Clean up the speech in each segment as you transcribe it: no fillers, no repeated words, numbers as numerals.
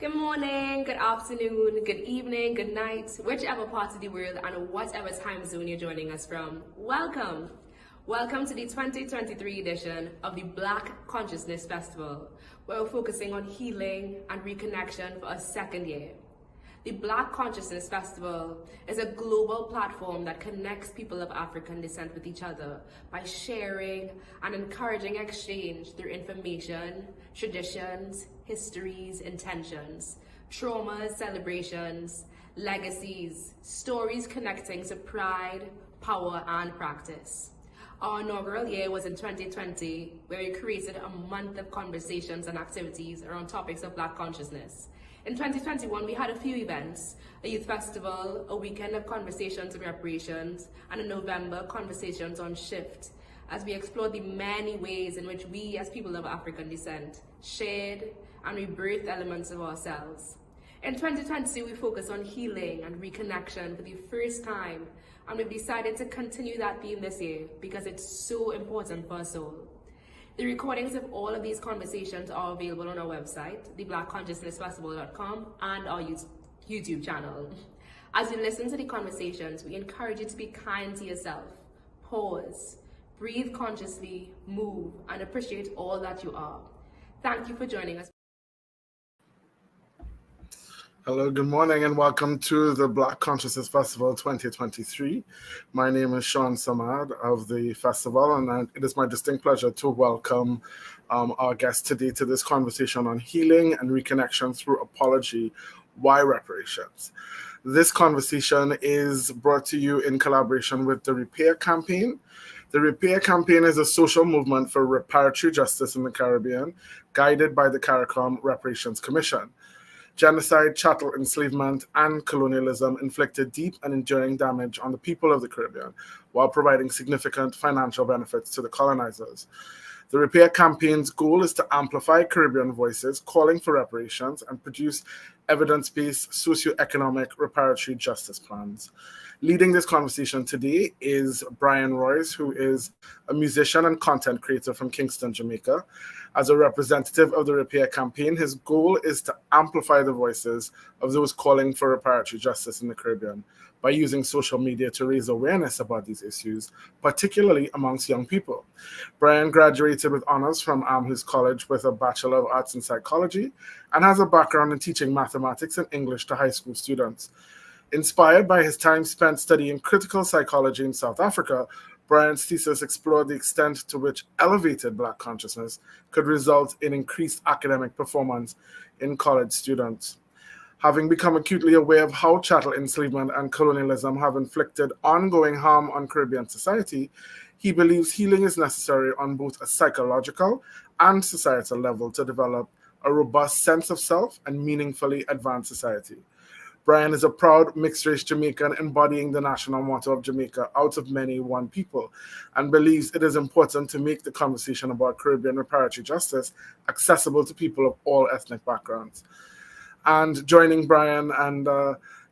Good morning, good afternoon, good evening, good night, whichever part of the world and whatever time zone you're joining us from. Welcome. Welcome to the 2023 edition of the Black Consciousness Festival, where we're focusing on healing and reconnection for a second year. The Black Consciousness Festival is a global platform that connects people of African descent with each other by sharing and encouraging exchange through information, traditions, histories, intentions, traumas, celebrations, legacies, stories connecting to pride, power, and practice. Our inaugural year was in 2020, where we created a month of conversations and activities around topics of Black consciousness. In 2021, we had a few events: a youth festival, a weekend of conversations and reparations, and in November, conversations on shift, as we explored the many ways in which we as people of African descent shared and rebirthed elements of ourselves. In 2022, we focused on healing and reconnection for the first time, and we've decided to continue that theme this year because it's so important for our soul. The recordings of all of these conversations are available on our website, theblackconsciousnessfestival.com, and our YouTube channel. As you listen to the conversations, we encourage you to be kind to yourself. Pause, breathe consciously, move, and appreciate all that you are. Thank you for joining us. Hello, good morning, and welcome to the Black Consciousness Festival 2023. My name is Sean Samad of the festival, and it is my distinct pleasure to welcome our guest today to this conversation on healing and reconnection through apology, why reparations. This conversation is brought to you in collaboration with the Repair Campaign. The Repair Campaign is a social movement for reparatory justice in the Caribbean, guided by the CARICOM Reparations Commission. Genocide, chattel enslavement, and colonialism inflicted deep and enduring damage on the people of the Caribbean, while providing significant financial benefits to the colonizers. The Repair Campaign's goal is to amplify Caribbean voices calling for reparations and produce evidence-based socioeconomic reparatory justice plans. Leading this conversation today is Brian Royce, who is a musician and content creator from Kingston, Jamaica. As a representative of the Repair Campaign, his goal is to amplify the voices of those calling for reparatory justice in the Caribbean by using social media to raise awareness about these issues, particularly amongst young people. Brian graduated with honors from Amherst College with a Bachelor of Arts in Psychology and has a background in teaching mathematics and English to high school students. Inspired by his time spent studying critical psychology in South Africa, Brian's thesis explored the extent to which elevated Black consciousness could result in increased academic performance in college students. Having become acutely aware of how chattel enslavement and colonialism have inflicted ongoing harm on Caribbean society, he believes healing is necessary on both a psychological and societal level to develop a robust sense of self and meaningfully advance society. Brian is a proud mixed-race Jamaican embodying the national motto of Jamaica, out of many, one people, and believes it is important to make the conversation about Caribbean reparatory justice accessible to people of all ethnic backgrounds. And joining Brian, and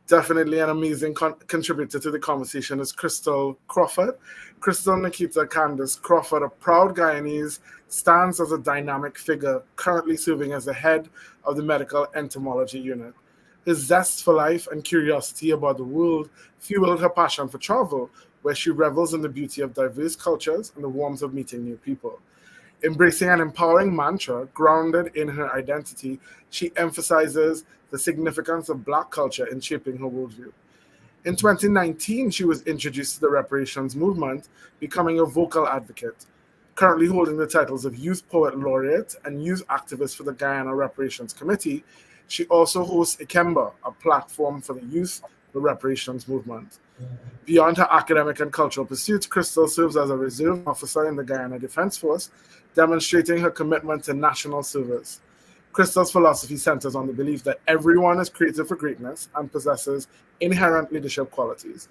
definitely an amazing contributor to the conversation, is Crystal Crawford. Crystal Nikita Candace Crawford, a proud Guyanese, stands as a dynamic figure currently serving as the head of the Medical Entomology Unit. His zest for life and curiosity about the world fueled her passion for travel, where she revels in the beauty of diverse cultures and the warmth of meeting new people. Embracing an empowering mantra grounded in her identity, she emphasizes the significance of Black culture in shaping her worldview. In 2019, she was introduced to the reparations movement, becoming a vocal advocate. Currently holding the titles of Youth Poet Laureate and Youth Activist for the Guyana Reparations Committee, she also hosts Ikemba, a platform for the youth, the reparations movement. Beyond her academic and cultural pursuits, Crystal serves as a reserve officer in the Guyana Defense Force, demonstrating her commitment to national service. Crystal's philosophy centers on the belief that everyone is created for greatness and possesses inherent leadership qualities.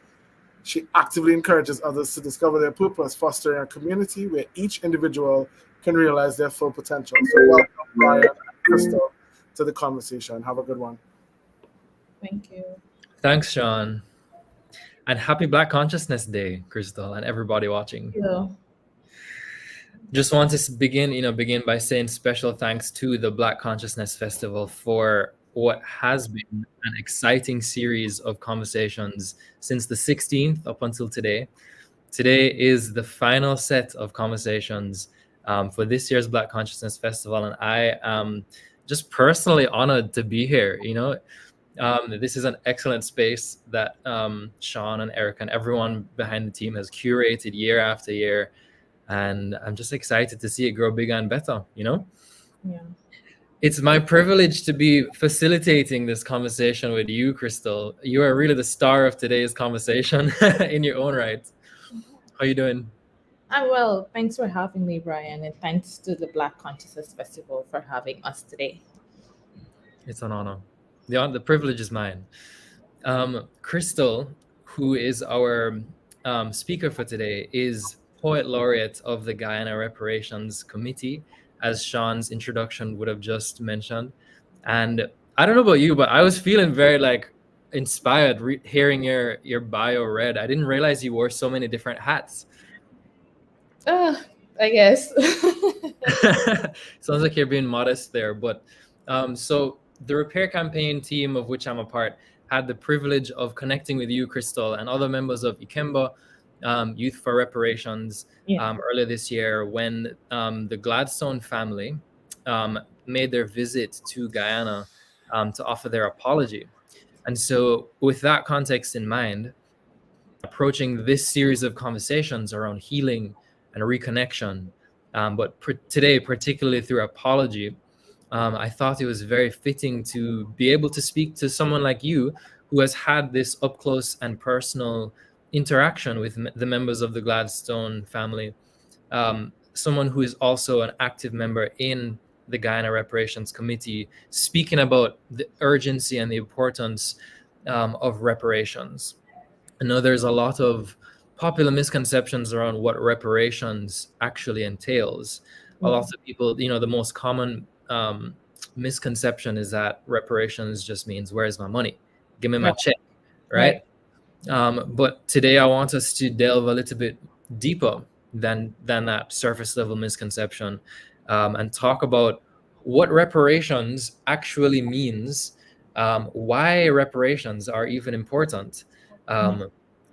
She actively encourages others to discover their purpose, fostering a community where each individual can realize their full potential. So welcome, Brian and Crystal, to the conversation. Have a good one. Thank you. Thanks, Sean. And happy Black Consciousness Day, Crystal, and everybody watching. Yeah. Just want to begin by saying special thanks to the Black Consciousness Festival for what has been an exciting series of conversations since the 16th up until today. Today is the final set of conversations for this year's Black Consciousness Festival, and I am just personally honored to be here. This is an excellent space that Sean and Eric and everyone behind the team has curated year after year, and I'm just excited to see it grow bigger and better. Yeah. It's my privilege to be facilitating this conversation with you, Crystal. You are really the star of today's conversation in your own right. How are you doing? I'm well. Thanks for having me, Brian, and thanks to the Black Consciousness Festival for having us today. It's an honor. The privilege is mine. Crystal, who is our speaker for today, is Poet Laureate of the Guyana Reparations Committee, as Sean's introduction would have just mentioned. And I don't know about you, but I was feeling very inspired hearing your bio read. I didn't realize you wore so many different hats. I guess. Sounds like you're being modest there. But so the Repair Campaign team, of which I'm a part, had the privilege of connecting with you, Crystal, and other members of Ikemba, Youth for Reparations, earlier this year when the Gladstone family made their visit to Guyana to offer their apology. And so with that context in mind, approaching this series of conversations around healing and reconnection, but today, particularly through apology, I thought it was very fitting to be able to speak to someone like you who has had this up close and personal interaction with the members of the Gladstone family, someone who is also an active member in the Guyana Reparations Committee, speaking about the urgency and the importance of reparations. I know there's a lot of popular misconceptions around what reparations actually entails. A lot of people, the most common misconception is that reparations just means, where's my money? Give me my check, right? But today I want us to delve a little bit deeper than that surface level misconception, and talk about what reparations actually means, why reparations are even important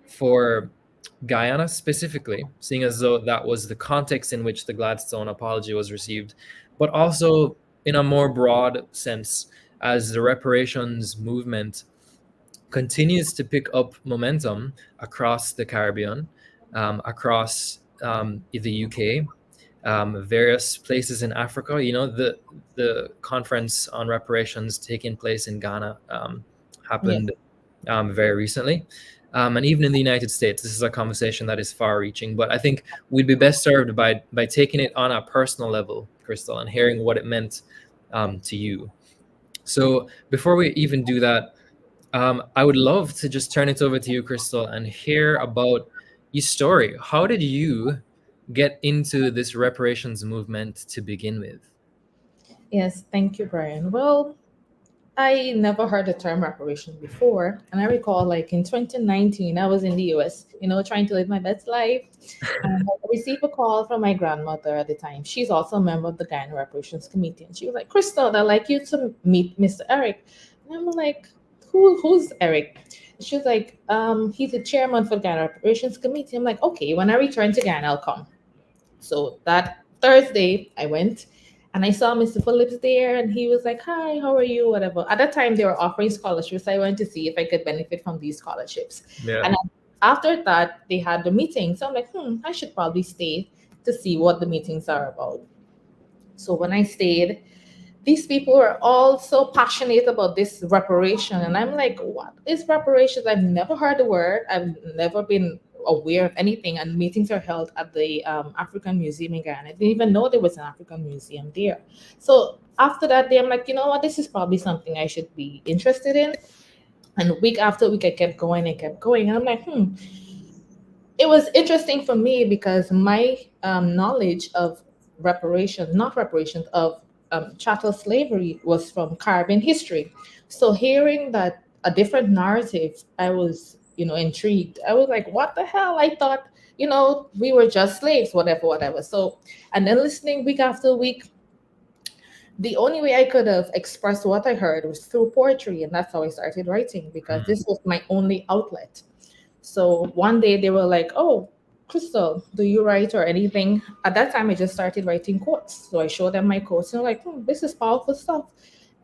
for Guyana specifically, seeing as though that was the context in which the Gladstone apology was received, but also in a more broad sense as the reparations movement continues to pick up momentum across the Caribbean, across the UK, various places in Africa. The conference on reparations taking place in Ghana happened very recently. And even in the United States, this is a conversation that is far-reaching. But I think we'd be best served by taking it on a personal level, Crystal, and hearing what it meant to you. So before we even do that, I would love to just turn it over to you, Crystal, and hear about your story. How did you get into this reparations movement to begin with? Yes, thank you, Brian. Well, I never heard the term reparation before. And I recall in 2019, I was in the US, trying to live my best life. And I received a call from my grandmother at the time. She's also a member of the Guyana Reparations Committee. And she was like, Crystal, I'd like you to meet Mr. Eric. And I'm like, who's Eric? And she was like, he's the chairman for the Guyana Reparations Committee. I'm like, okay, when I return to Guyana, I'll come. So that Thursday, I went. And I saw Mr. Phillips there, and he was like, hi, how are you, whatever. At that time, they were offering scholarships. I went to see if I could benefit from these scholarships. Yeah. And after that, they had the meeting. So I'm like, I should probably stay to see what the meetings are about. So when I stayed, these people were all so passionate about this reparation. And I'm like, what is reparations? I've never heard the word. I've never been aware of anything, and meetings are held at the African Museum in Guyana. I didn't even know there was an African museum there. So after that day, I'm like, you know what, this is probably something I should be interested in. And week after week, I kept going and kept going. And I'm like, It was interesting for me because my knowledge of of chattel slavery was from Caribbean history. So hearing that a different narrative, I was intrigued. I was like, what the hell? I thought, we were just slaves, whatever. So, and then listening week after week, the only way I could have expressed what I heard was through poetry, and that's how I started writing because this was my only outlet. So one day they were like, "Oh, Crystal, do you write or anything?" At that time, I just started writing quotes. So I showed them my quotes, and they're like, "This is powerful stuff."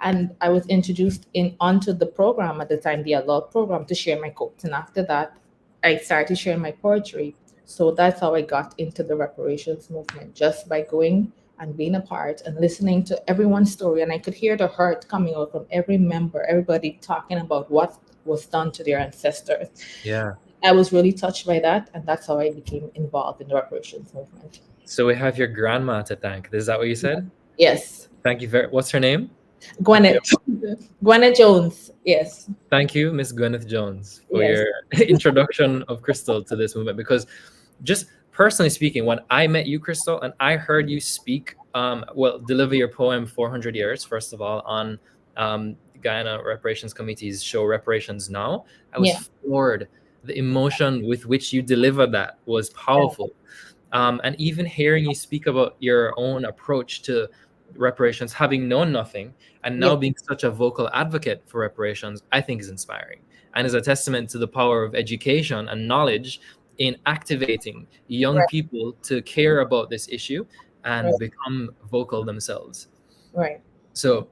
And I was introduced in onto the program at the time, the adult program, to share my quotes. And after that, I started sharing my poetry. So that's how I got into the reparations movement, just by going and being a part and listening to everyone's story. And I could hear the hurt coming out from every member, everybody talking about what was done to their ancestors. Yeah. I was really touched by that, and that's how I became involved in the reparations movement. So we have your grandma to thank. Is that what you said? Yes, Thank you very. What's her name? Gwyneth. Gwyneth Jones. Yes. Thank you, Miss Gwyneth Jones, for Yes. your introduction of Crystal to this movement. Because just personally speaking, when I met you, Crystal, and I heard you speak, deliver your poem 400 Years, first of all, on Guyana Reparations Committee's show Reparations Now, I was Yeah. floored. The emotion with which you delivered that was powerful. And even hearing you speak about your own approach to reparations, having known nothing, and now Yeah. being such a vocal advocate for reparations, I think is inspiring and is a testament to the power of education and knowledge in activating young Right. people to care about this issue and Right. become vocal themselves. Right. So,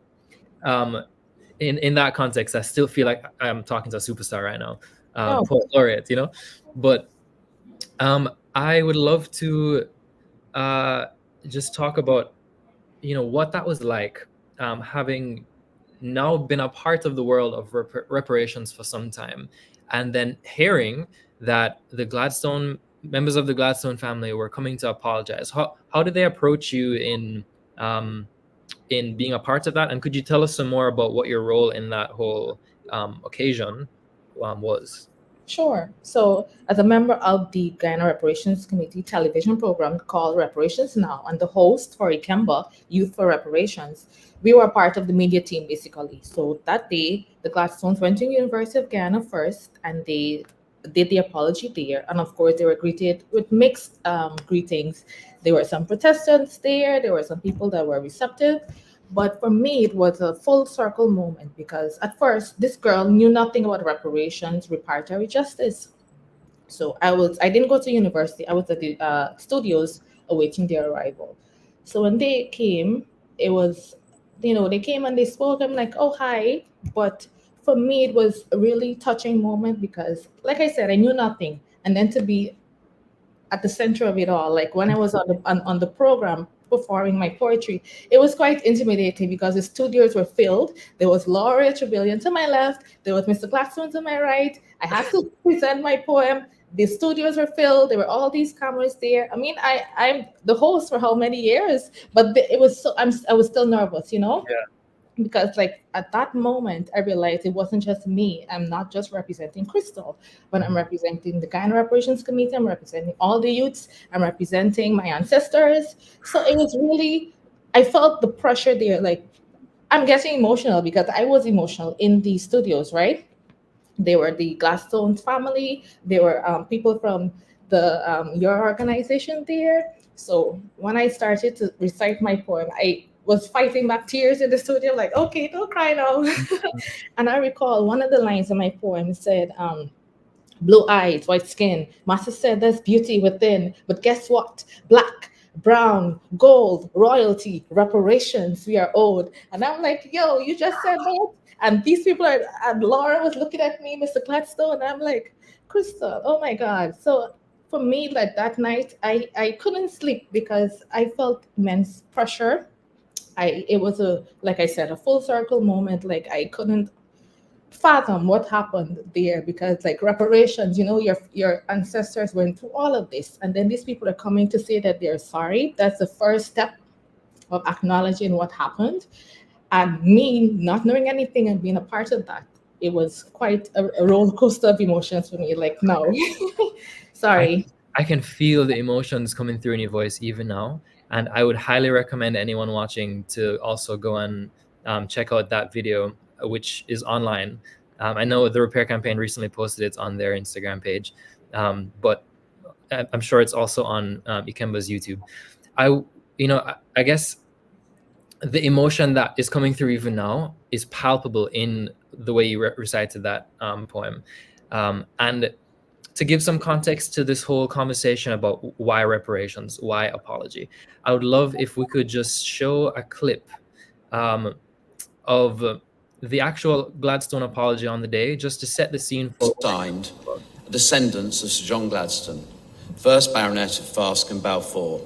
in that context, I still feel like I'm talking to a superstar right now, Oh, poet laureate, But I would love to just talk about, what that was like, having now been a part of the world of reparations for some time, and then hearing that the Gladstone members of the Gladstone family were coming to apologize. How did they approach you in being a part of that? And could you tell us some more about what your role in that whole occasion was? sure. So, as a member of the Guyana Reparations Committee television program called Reparations Now, and the host for Ikemba, Youth for Reparations, we were part of the media team basically. So that day, the Gladstones went to University of Guyana first, and they did the apology there. And of course, they were greeted with mixed greetings. There were some Protestants there. There were some people that were receptive. But for me, it was a full circle moment because at first, this girl knew nothing about reparations, reparatory justice. So I didn't go to university. I was at the studios awaiting their arrival. So when they came, it was, they came and they spoke. I'm like, oh, hi. But for me, it was a really touching moment because, like I said, I knew nothing. And then to be at the center of it all. Like when I was on the program performing my poetry, it was quite intimidating because the studios were filled. There was Laura Trevelyan to my left, there was Mr. Gladstone to my right. I had to present my poem. The studios were filled. There were all these cameras there. I mean, I'm the host for how many years, but it was so I was still nervous, Yeah. because like at that moment I realized it wasn't just me. I'm not just representing Crystal, but I'm representing the Guyana Reparations Committee. I'm representing all the youths. I'm representing my ancestors. So it was really, I felt the pressure there. Like I'm getting emotional because I was emotional in the studios, right? They were the Gladstone family. They were people from the your organization there. So when I started to recite my poem, I was fighting back tears in the studio, like, okay, don't cry now. And I recall one of the lines in my poem said, blue eyes, white skin. Master said there's beauty within, but guess what? Black, brown, gold, royalty, reparations we are owed. And I'm like, yo, you just said that? And these people are, and Laura was looking at me, Mr. Gladstone, and I'm like, Crystal, oh my God. So for me, like that night, I couldn't sleep because I felt immense pressure. It was like I said, a full circle moment. Like I couldn't fathom what happened there because like reparations, your ancestors went through all of this, and then these people are coming to say that they're sorry. That's the first step of acknowledging what happened, and me not knowing anything and being a part of that, it was quite a roller coaster of emotions for me. Like, no. Sorry. I can feel the emotions coming through in your voice even now. And I would highly recommend anyone watching to also go and check out that video, which is online. I know the Repair Campaign recently posted it on their Instagram page, but I'm sure it's also on Ikemba's YouTube. I guess the emotion that is coming through even now is palpable in the way you recited that poem. And to give some context to this whole conversation about why reparations, why apology, I would love if we could just show a clip of the actual Gladstone apology on the day, just to set the scene for... Signed, descendants of Sir John Gladstone, 1st Baronet of Farsk and Balfour,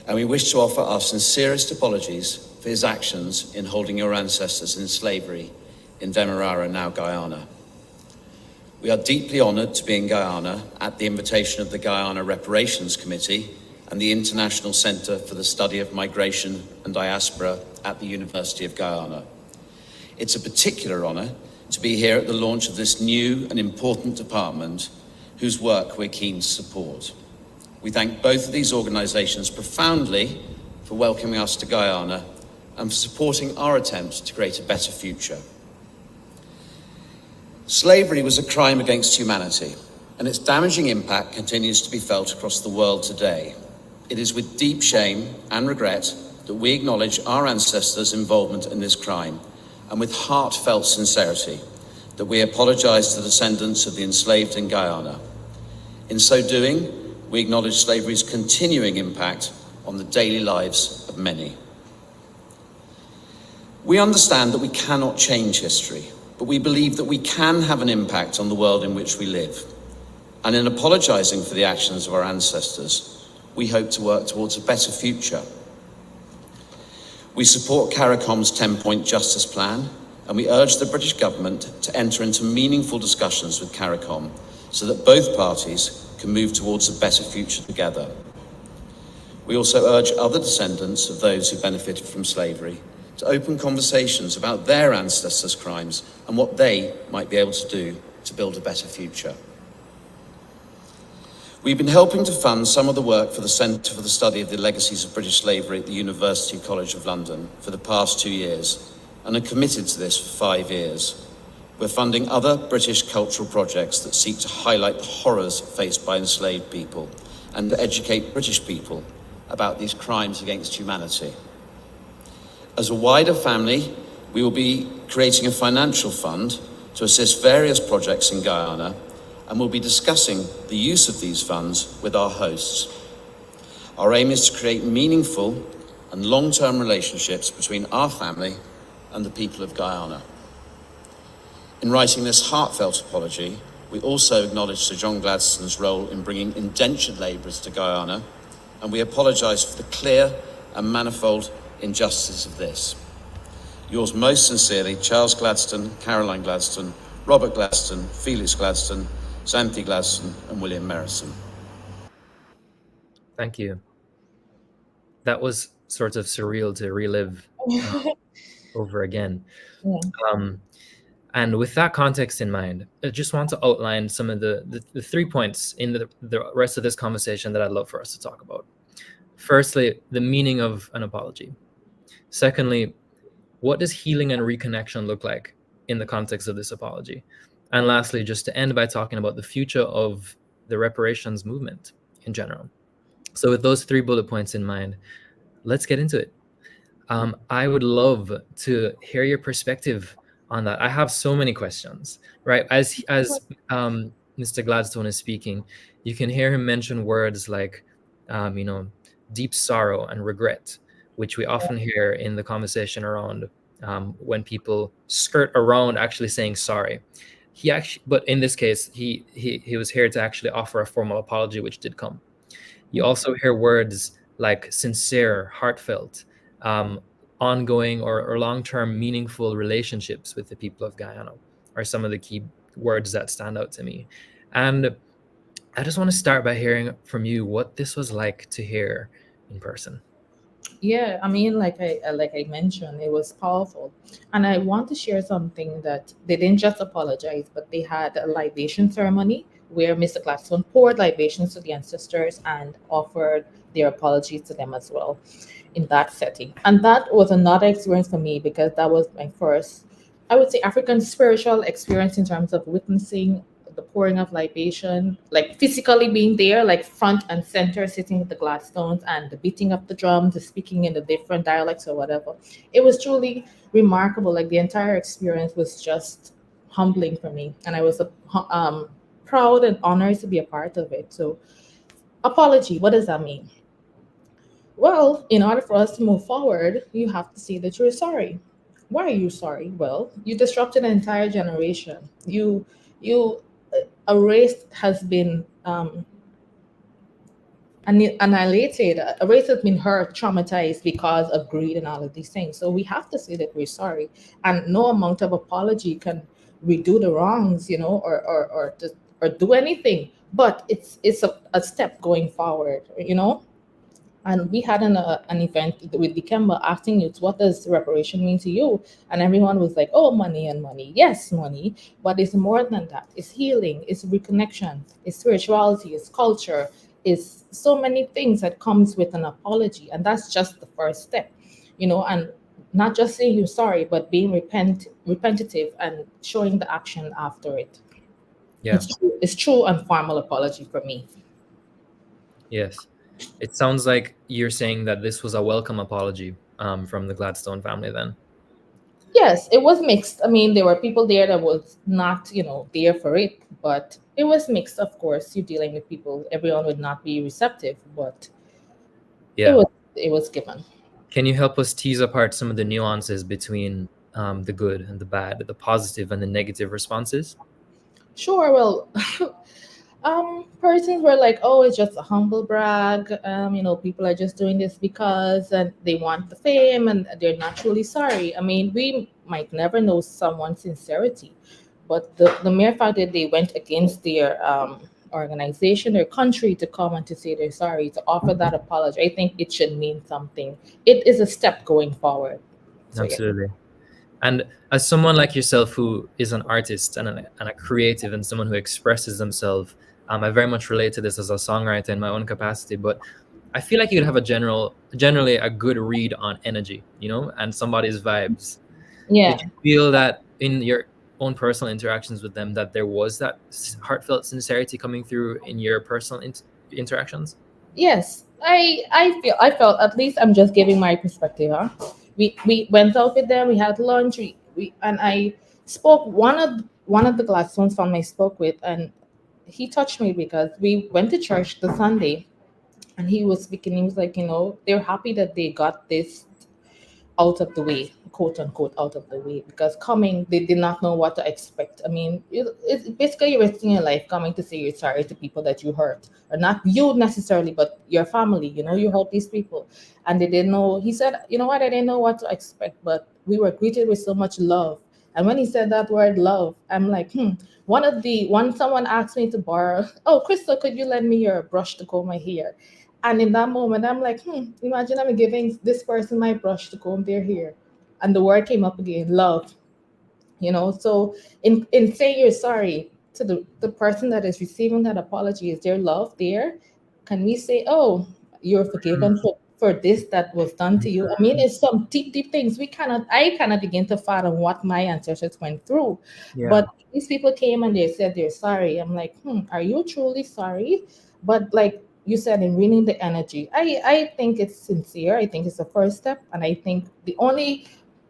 and we wish to offer our sincerest apologies for his actions in holding your ancestors in slavery in Demerara, now Guyana. We are deeply honoured to be in Guyana at the invitation of the Guyana Reparations Committee and the International Centre for the Study of Migration and Diaspora at the University of Guyana. It's a particular honour to be here at the launch of this new and important department whose work we're keen to support. We thank both of these organisations profoundly for welcoming us to Guyana and for supporting our attempt to create a better future. Slavery was a crime against humanity, and its damaging impact continues to be felt across the world today. It is with deep shame and regret that we acknowledge our ancestors' involvement in this crime, and with heartfelt sincerity that we apologise to the descendants of the enslaved in Guyana. In so doing, we acknowledge slavery's continuing impact on the daily lives of many. We understand that we cannot change history, but we believe that we can have an impact on the world in which we live. And in apologising for the actions of our ancestors, we hope to work towards a better future. We support CARICOM's 10-point justice plan, and we urge the British government to enter into meaningful discussions with CARICOM so that both parties can move towards a better future together. We also urge other descendants of those who benefited from slavery to open conversations about their ancestors' crimes and what they might be able to do to build a better future. We've been helping to fund some of the work for the Centre for the Study of the Legacies of British Slavery at the University College of London for the past 2 years, and are committed to this for 5 years. We're funding other British cultural projects that seek to highlight the horrors faced by enslaved people and to educate British people about these crimes against humanity. As a wider family, we will be creating a financial fund to assist various projects in Guyana, and we'll be discussing the use of these funds with our hosts. Our aim is to create meaningful and long-term relationships between our family and the people of Guyana. In writing this heartfelt apology, we also acknowledge Sir John Gladstone's role in bringing indentured labourers to Guyana, and we apologise for the clear and manifold injustice of this. Yours most sincerely, Charles Gladstone, Caroline Gladstone, Robert Gladstone, Felix Gladstone, Xanthi Gladstone, and William Merrison. Thank you. That was sort of surreal to relive over again. Yeah. And with that context in mind, I just want to outline some of the 3 points in the rest of this conversation that I'd love for us to talk about. Firstly, the meaning of an apology. Secondly, what does healing and reconnection look like in the context of this apology? And lastly, just to end by talking about the future of the reparations movement in general. So with those 3 bullet points in mind, let's get into it. I would love to hear your perspective on that. I have so many questions, right? As Mr. Gladstone is speaking, you can hear him mention words like, deep sorrow and regret, which we often hear in the conversation around when people skirt around actually saying sorry. But in this case, he was here to actually offer a formal apology, which did come. You also hear words like sincere, heartfelt, ongoing or long-term meaningful relationships with the people of Guyana are some of the key words that stand out to me. And I just want to start by hearing from you what this was like to hear in person. Yeah, I mean, like I mentioned, it was powerful. And I want to share something that they didn't just apologize, but they had a libation ceremony where Mr. Gladstone poured libations to the ancestors and offered their apologies to them as well in that setting. And that was another experience for me because that was my first, I would say, African spiritual experience in terms of witnessing the pouring of libation, like physically being there, like front and center, sitting with the Gladstones, and the beating of the drums, the speaking in the different dialects or whatever. It was truly remarkable. Like the entire experience was just humbling for me, and I was proud and honored to be a part of it. So, apology, what does that mean? Well, in order for us to move forward, you have to say that you're sorry. Why are you sorry? Well, you disrupted an entire generation. You a race has been annihilated. A race has been hurt, traumatized because of greed and all of these things. So we have to say that we're sorry, and no amount of apology can redo the wrongs, or do anything. But it's a step going forward, and we had an event with Dikemba asking youth, what does reparation mean to you? And everyone was like, oh, money and money. Yes, money, but it's more than that. It's healing, it's reconnection, it's spirituality, it's culture, it's so many things that comes with an apology. And that's just the first step, and not just saying you're sorry, but being repetitive and showing the action after it. Yeah. It's true and formal apology for me. Yes. It sounds like you're saying that this was a welcome apology from the Gladstone family then. Yes, it was mixed. I mean, there were people there that was not, there for it, but it was mixed. Of course, you're dealing with people. Everyone would not be receptive, but Yeah. it was given. Can you help us tease apart some of the nuances between the good and the bad, the positive and the negative responses? Sure. Well, persons were like, oh, it's just a humble brag. People are just doing this because and they want the fame and they're not truly sorry. I mean, we might never know someone's sincerity, but the mere fact that they went against their organization, their country, to come and to say they're sorry, to offer that apology, I think it should mean something. It is a step going forward. So, Absolutely. Yeah. And as someone like yourself who is an artist and a creative and someone who expresses themselves, I very much relate to this as a songwriter in my own capacity, but I feel like you could have generally a good read on energy, and somebody's vibes. Yeah. Did you feel that in your own personal interactions with them that there was that heartfelt sincerity coming through in your personal interactions? Yes, I felt, at least I'm just giving my perspective. Huh? We went out with them. We had lunch. We and I spoke one of the Gladstones family I spoke with, and he touched me because we went to church the Sunday, and he was speaking. He was like, they're happy that they got this out of the way, quote unquote, out of the way, because coming, they did not know what to expect. I mean, it's basically you're risking your life coming to say you're sorry to people that you hurt, or not you necessarily, but your family. You hurt these people, and they didn't know. He said, you know what, I didn't know what to expect, but we were greeted with so much love. And when he said that word love, I'm like, someone asked me to borrow, oh, Crystal, could you lend me your brush to comb my hair? And in that moment, I'm like, imagine I'm giving this person my brush to comb their hair. And the word came up again, love. So in saying you're sorry to the person that is receiving that apology, is there love there? Can we say, oh, you're forgiven for this that was done to you? I mean, it's some deep things I cannot begin to fathom what my ancestors went through. Yeah. But these people came and they said they're sorry. I'm like, are you truly sorry? But like you said, in reading the energy, I think it's sincere. I think it's the first step. And I think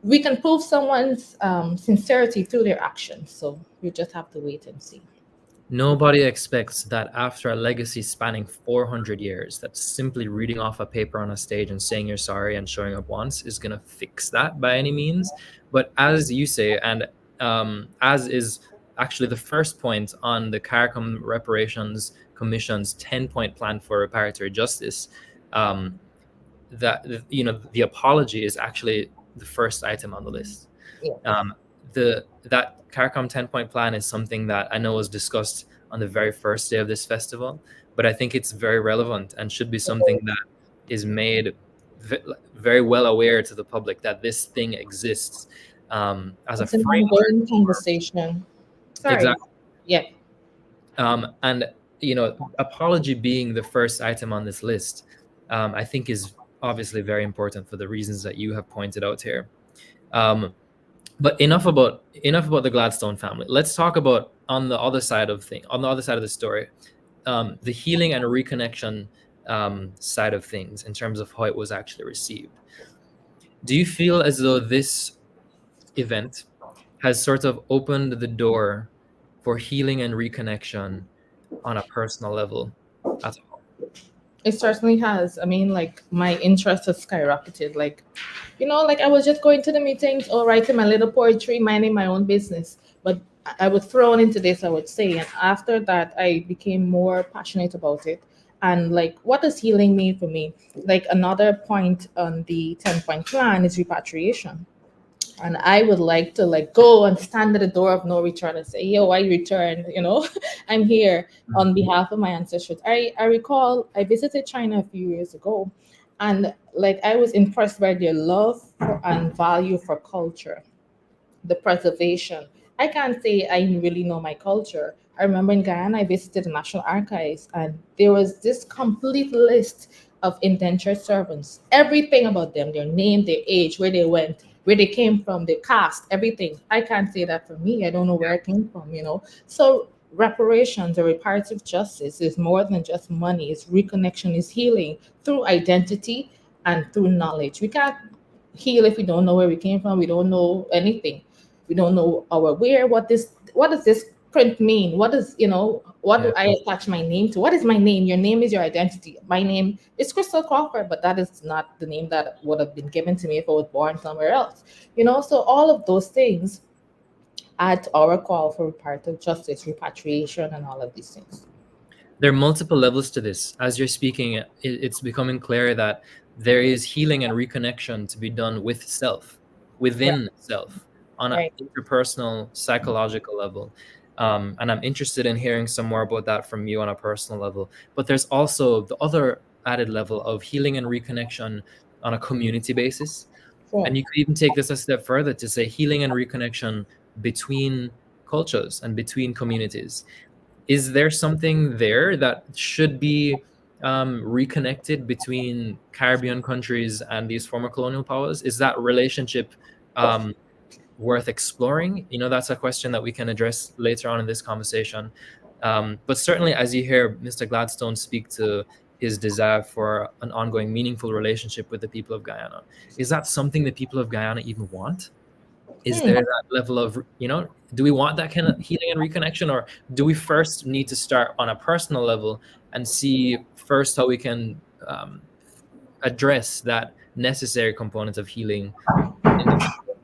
we can prove someone's sincerity through their actions. So we just have to wait and see. Nobody expects that after a legacy spanning 400 years, that simply reading off a paper on a stage and saying you're sorry and showing up once is going to fix that by any means. But as you say, and as is actually the first point on the CARICOM Reparations Commission's 10-point plan for reparatory justice, that the apology is actually the first item on the list. Yeah. That CARICOM 10-point plan is something that I know was discussed on the very first day of this festival, but I think it's very relevant and should be something that is made very well aware to the public that this thing exists as it's a an framework. ongoing conversation. Sorry. Exactly. Yeah. And apology being the first item on this list, I think is obviously very important for the reasons that you have pointed out here. But enough about the Gladstone family. Let's talk about on the other side of the story, the healing and reconnection side of things in terms of how it was actually received. Do you feel as though this event has sort of opened the door for healing and reconnection on a personal level at all? It certainly has. I mean, like my interest has skyrocketed. Like, like I was just going to the meetings or writing my little poetry, minding my own business. But I was thrown into this, I would say. And after that, I became more passionate about it. And like, what does healing mean for me? Like, another point on the 10-point plan is repatriation. And I would like to like go and stand at the door of no return and say, yo, I returned, I'm here on behalf of my ancestors. I recall I visited China a few years ago, and like I was impressed by their love and value for culture, the preservation. I can't say I really know my culture. I remember in Guyana, I visited the National Archives, and there was this complete list of indentured servants, everything about them, their name, their age, where they went, where they came from, their caste, everything. I can't say that for me. I don't know where I came from. So reparations or reparative justice is more than just money. It's reconnection, is healing through identity and through knowledge. We can't heal if we don't know where we came from. We don't know anything. We don't know our where. What does this print mean? What does what do I attach my name to? What is my name? Your name is your identity. My name is Crystal Crawford, but that is not the name that would have been given to me if I was born somewhere else. So all of those things add to our call for reparative justice, repatriation, and all of these things. There are multiple levels to this. As you're speaking, it's becoming clear that there is healing and reconnection to be done with self, within self, on an interpersonal, psychological level. And I'm interested in hearing some more about that from you on a personal level. But there's also the other added level of healing and reconnection on a community basis. And you could even take this a step further to say healing and reconnection between cultures and between communities. Is there something there that should be reconnected between Caribbean countries and these former colonial powers? Is that relationship worth exploring? That's a question that we can address later on in this conversation. But certainly, as you hear Mr. Gladstone speak to his desire for an ongoing, meaningful relationship with the people of Guyana, is that something the people of Guyana even want? Is there that level of, do we want that kind of healing and reconnection, or do we first need to start on a personal level and see first how we can address that necessary component of healing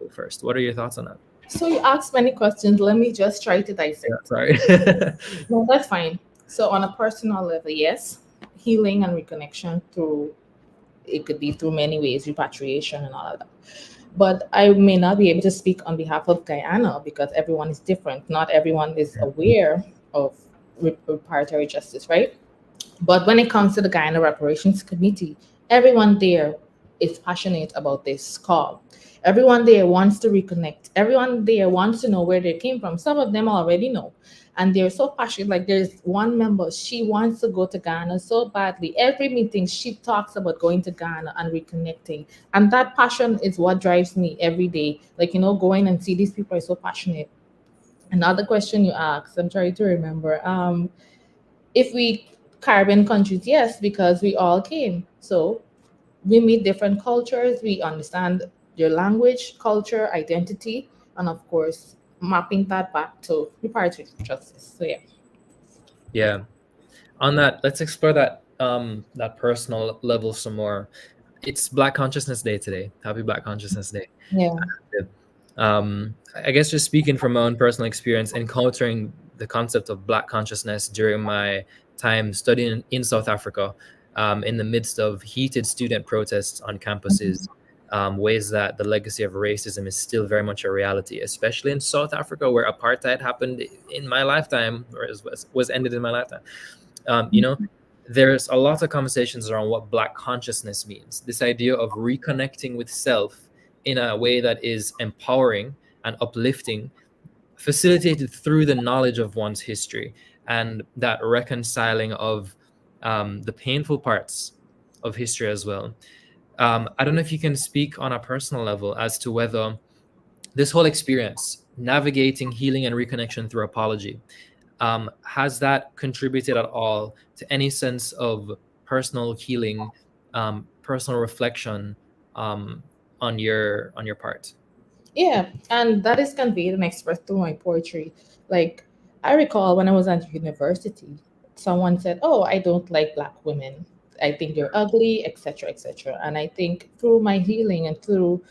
first? What are your thoughts on that? So you asked many questions. Let me just try to dissect. Sorry. No, that's fine. So on a personal level, yes, healing and reconnection it could be through many ways, repatriation and all of that. But I may not be able to speak on behalf of Guyana because everyone is different. Not everyone is aware of reparatory justice, right? But when it comes to the Guyana Reparations Committee, everyone there is passionate about this call. Everyone there wants to reconnect. Everyone there wants to know where they came from. Some of them already know. And they're so passionate. Like there's one member, she wants to go to Ghana so badly. Every meeting, she talks about going to Ghana and reconnecting. And that passion is what drives me every day. Like, going and see these people are so passionate. Another question you asked, I'm trying to remember. If we Caribbean countries, yes, because we all came. So we meet different cultures. We understand their language, culture, identity, and of course, mapping that back to reparative justice. So yeah. On that, let's explore that personal level some more. It's Black Consciousness Day today. Happy Black Consciousness Day. Yeah. I guess just speaking from my own personal experience, encountering the concept of Black consciousness during my time studying in South Africa, in the midst of heated student protests on campuses. Ways that the legacy of racism is still very much a reality, especially in South Africa, where apartheid happened in my lifetime, or was ended in my lifetime. There's a lot of conversations around what Black consciousness means. This idea of reconnecting with self in a way that is empowering and uplifting, facilitated through the knowledge of one's history and that reconciling of the painful parts of history as well. I don't know if you can speak on a personal level as to whether this whole experience, navigating healing and reconnection through apology, has that contributed at all to any sense of personal healing, personal reflection, on your part? Yeah, and that is conveyed and expressed through my poetry. Like, I recall when I was at university, someone said, "Oh, I don't like black women. I think they're ugly, etc., etc." And I think through my healing and through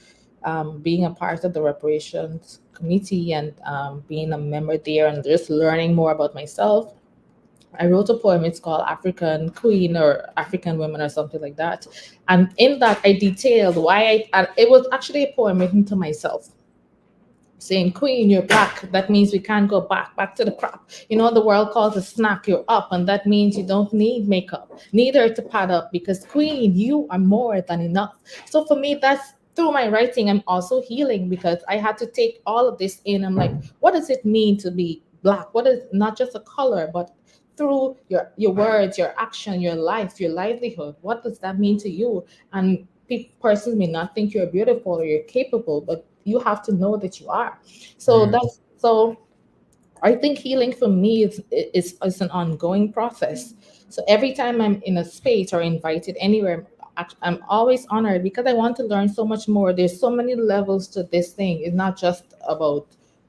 being a part of the reparations committee and being a member there and just learning more about myself, I wrote a poem. It's called African Queen or African Women or something like that. And in that, I detailed why and it was actually a poem written to myself saying, "Queen, you're black. That means we can't go back to the crap. You know, the world calls a snack, you're up, and that means you don't need makeup, neither to pad up, because Queen, you are more than enough." So for me, that's through my writing, I'm also healing because I had to take all of this in. I'm like, what does it mean to be black? What is not just a color, but through your words, your action, your life, your livelihood. What does that mean to you? And persons may not think you're beautiful or you're capable, but you have to know that you are. So that's so. I think healing for me is an ongoing process. So every time I'm in a space or invited anywhere, I'm always honored because I want to learn so much more. There's so many levels to this thing. It's not just about,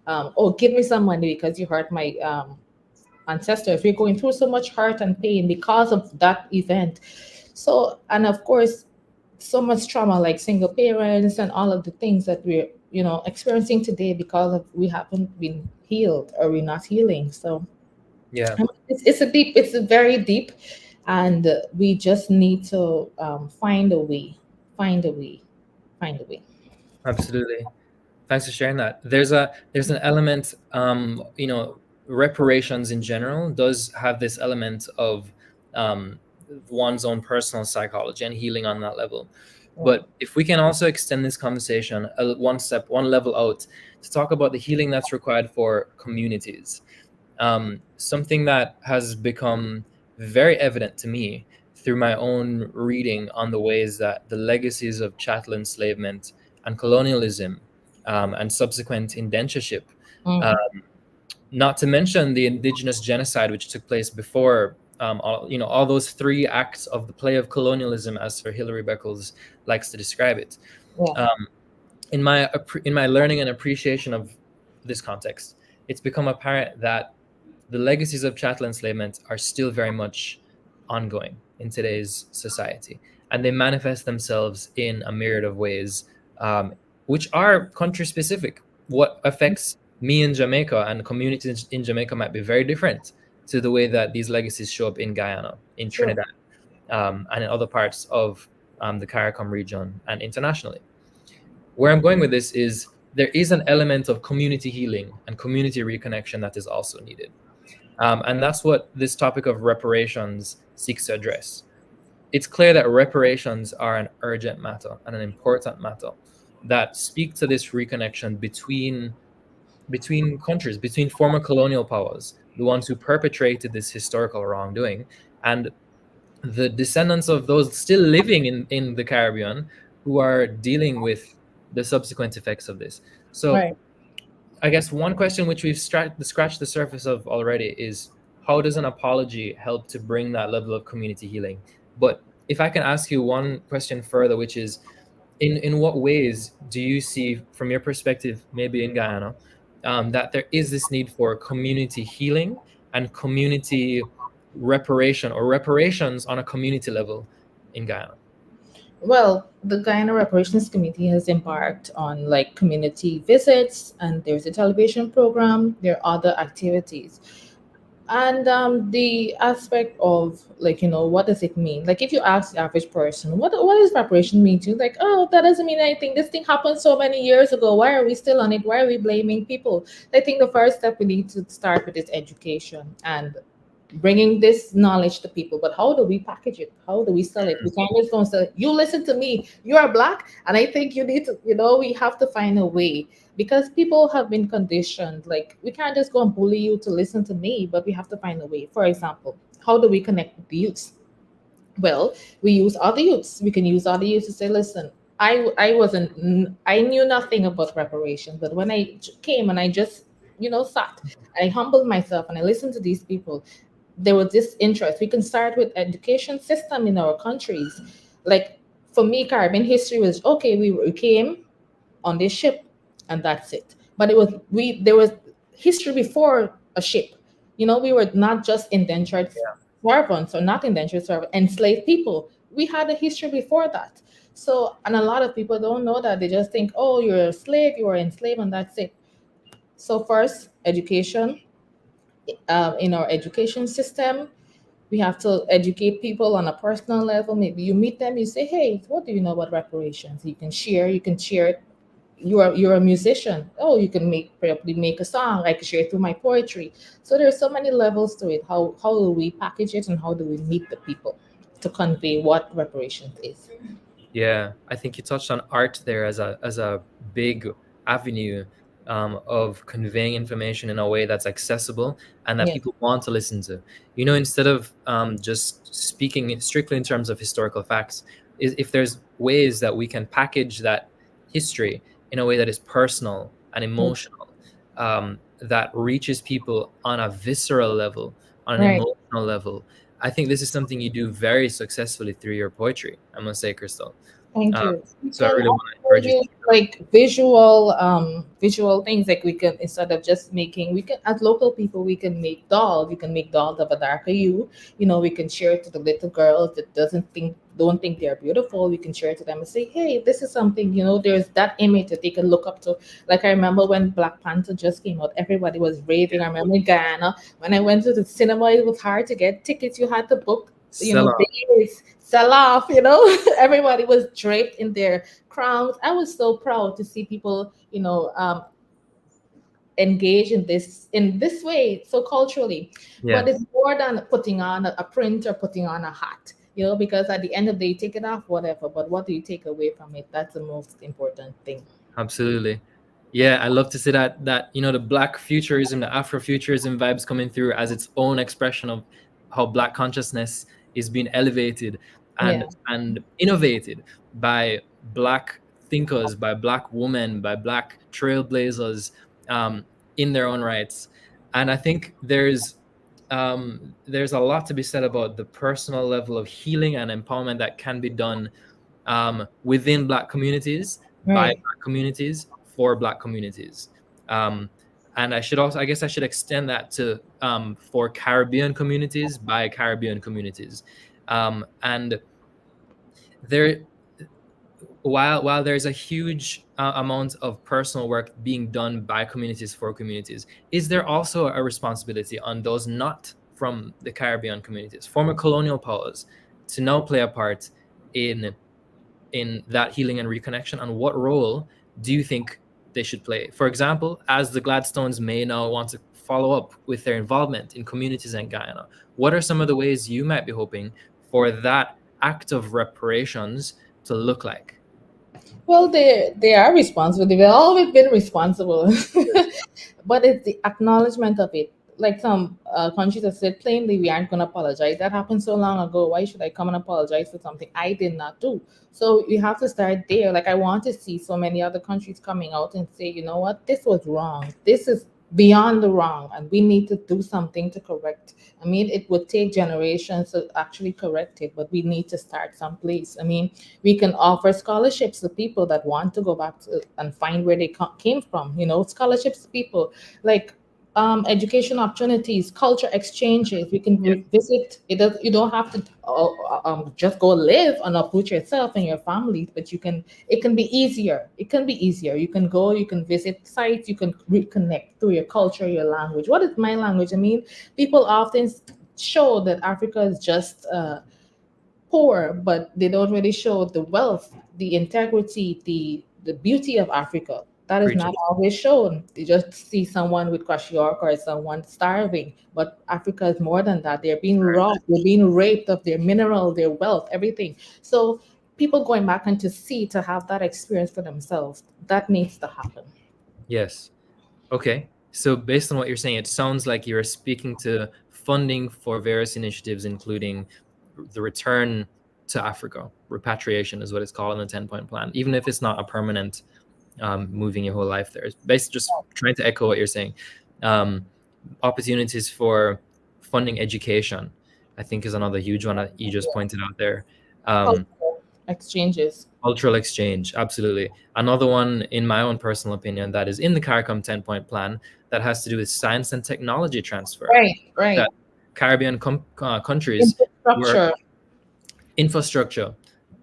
oh, give me some money because you hurt my ancestors. We're going through so much hurt and pain because of that event. So, and of course, so much trauma like single parents and all of the things that we're experiencing today because of we haven't been healed or we're not healing. So Yeah, it's a very deep, and we just need to find a way, find a way, find a way. absolutely. Thanks for sharing that. There's an element, reparations in general does have this element of one's own personal psychology and healing on that level. But if we can also extend this conversation one level out to talk about the healing that's required for communities, something that has become very evident to me through my own reading on the ways that the legacies of chattel enslavement and colonialism, and subsequent indentureship, not to mention the indigenous genocide which took place before, all those three acts of the play of colonialism, as Sir Hilary Beckles likes to describe it. Yeah. In my learning and appreciation of this context, it's become apparent that the legacies of chattel enslavement are still very much ongoing in today's society, and they manifest themselves in a myriad of ways, which are country specific. What affects me in Jamaica and communities in Jamaica might be very different to the way that these legacies show up in Guyana, in Trinidad, and in other parts of the CARICOM region and internationally. Where I'm going with this is there is an element of community healing and community reconnection that is also needed. And that's what this topic of reparations seeks to address. It's clear that reparations are an urgent matter and an important matter that speak to this reconnection between countries, between former colonial powers, the ones who perpetrated this historical wrongdoing, and the descendants of those still living in the Caribbean who are dealing with the subsequent effects of this. So Right. I guess one question which we've scratched the surface of already is, how does an apology help to bring that level of community healing? But if I can ask you one question further, which is, in what ways do you see, from your perspective, maybe in Guyana, that there is this need for community healing and community reparation, or reparations on a community level in Guyana? Well, the Guyana Reparations Committee has embarked on like community visits, and there's a television program. There are other activities, and the aspect of like what does it mean? Like if you ask the average person, what does reparation mean to you? Like, oh, that doesn't mean anything. This thing happened so many years ago. Why are we still on it? Why are we blaming people? I think the first step we need to start with is education and bringing this knowledge to people. But how do we package it? How do we sell it? We can't just go and say, you listen to me, you are black, and I think you need to, we have to find a way, because people have been conditioned. Like, we can't just go and bully you to listen to me, but we have to find a way. For example, how do we connect with the youths? Well, we use other youths. We can use other youths to say, listen, I knew nothing about reparations, but when came and I just sat, I humbled myself and I listened to these people. There was this interest. We can start with education system in our countries. Like for me, Caribbean history was okay. We came on this ship, and that's it. But it was we there was history before a ship. We were not just indentured servants or not indentured servants, enslaved people. We had a history before that. So, and a lot of people don't know that. They just think, oh, you're a slave, you are enslaved, and that's it. So, first, education. In our education system, we have to educate people on a personal level. Maybe you meet them, you say, hey, what do you know about reparations? You can share it. You're a musician. Oh, you can probably make a song. I can share it through my poetry. So there's so many levels to it. How do we package it and how do we meet the people to convey what reparations is? Yeah, I think you touched on art there as a big avenue of conveying information in a way that's accessible and that Yes. people want to listen to. Instead of just speaking strictly in terms of historical facts, if there's ways that we can package that history in a way that is personal and emotional, that reaches people on a visceral level, on an Right. emotional level. I think this is something you do very successfully through your poetry, I must say, Crystal. Thank you. We So I can really want to also encourage you to use keep going. like visual things. Like we can, instead of just making, we can, as local people, we can make dolls. We can make dolls of a darker hue. We can share it to the little girls that don't think they're beautiful. We can share it to them and say, hey, this is something. There's that image that they can look up to. Like I remember when Black Panther just came out, everybody was raving. I remember in Guyana when I went to the cinema, it was hard to get tickets. You had to book Sell days, sell off, everybody was draped in their crowns. I was so proud to see people, engage in this way, so culturally. Yeah, But it's more than putting on a print or putting on a hat, because at the end of the day, take it off, whatever. But what do you take away from it? That's the most important thing. absolutely. Yeah, I love to see that the Black futurism, the Afrofuturism vibes coming through as its own expression of how Black consciousness is being elevated and Yeah. innovated by Black thinkers, by Black women, by Black trailblazers, in their own rights. And I think there's a lot to be said about the personal level of healing and empowerment that can be done within Black communities, by Right. Black communities, for Black communities. And I guess I should extend that to for Caribbean communities, by Caribbean communities. And there, while there's a huge amount of personal work being done by communities for communities, is there also a responsibility on those not from the Caribbean communities, former colonial powers, to now play a part in that healing and reconnection? And what role do you think they should play? For example, as the Gladstones may now want to follow up with their involvement in communities in Guyana, what are some of the ways you might be hoping for that act of reparations to look like? Well, they are responsible. They've always been responsible, but it's the acknowledgement of it. Like some countries have said plainly, we aren't going to apologize. That happened so long ago. Why should I come and apologize for something I did not do? So you have to start there. Like I want to see so many other countries coming out and say, you know what, this was wrong. This is beyond the wrong, and we need to do something to correct. I mean, it would take generations to actually correct it, but we need to start someplace. I mean, we can offer scholarships to people that want to go back to and find where they came from. Scholarships to people like education opportunities, culture exchanges. We can Yeah. visit. You don't have to just go live and uproot yourself and your family, but you can. It can be easier. It can be easier. You can go. You can visit sites. You can reconnect through your culture, your language. What is my language? I mean, people often show that Africa is just poor, but they don't really show the wealth, the integrity, the beauty of Africa. That is Preach not it. always shown. You just see someone with kwashiorkor or someone starving. But Africa is more than that. They're being robbed, they're being raped of their mineral, their wealth, everything. So people going back and to have that experience for themselves, that needs to happen. Yes. Okay. So based on what you're saying, it sounds like you're speaking to funding for various initiatives, including the return to Africa. Repatriation is what it's called in the 10-point plan, even if it's not a permanent moving your whole life there. It's basically just trying to echo what you're saying. Opportunities for funding education, I think, is another huge one that you just pointed out there. Cultural exchanges. Cultural exchange, absolutely. Another one, in my own personal opinion, that is in the CARICOM 10-point plan that has to do with science and technology transfer. Right. That Caribbean countries were infrastructure.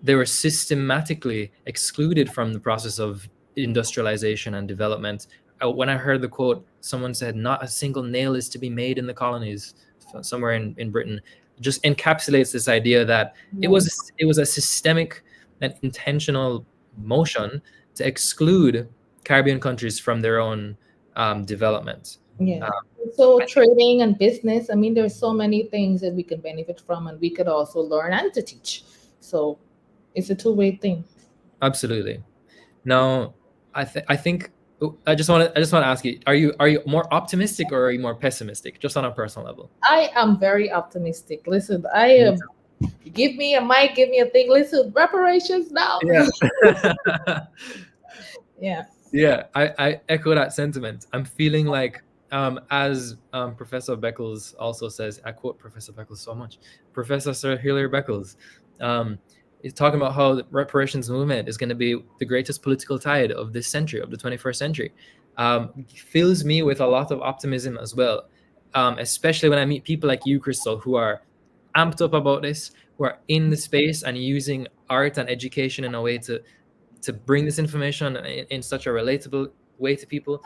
They were systematically excluded from the process of industrialization and development. When I heard the quote, someone said, "Not a single nail is to be made in the colonies," somewhere in Britain, just encapsulates this idea that it was a systemic and intentional motion to exclude Caribbean countries from their own development. Yeah. So trading and business, I mean, there's so many things that we could benefit from, and we could also learn and to teach. So it's a two-way thing. Absolutely. Now, I think I just want to ask you: Are you more optimistic or are you more pessimistic, just on a personal level? I am very optimistic. Listen, I am. Give me a mic, give me a thing. Listen, reparations now. Yeah. Yeah. I echo that sentiment. I'm feeling like, as Professor Beckles also says, I quote Professor Beckles so much. Professor Sir Hilary Beckles is talking about how the reparations movement is going to be the greatest political tide of this century, of the 21st century. Fills me with a lot of optimism as well, especially when I meet people like you, Crystal, who are amped up about this, who are in the space and using art and education in a way to bring this information in such a relatable way to people.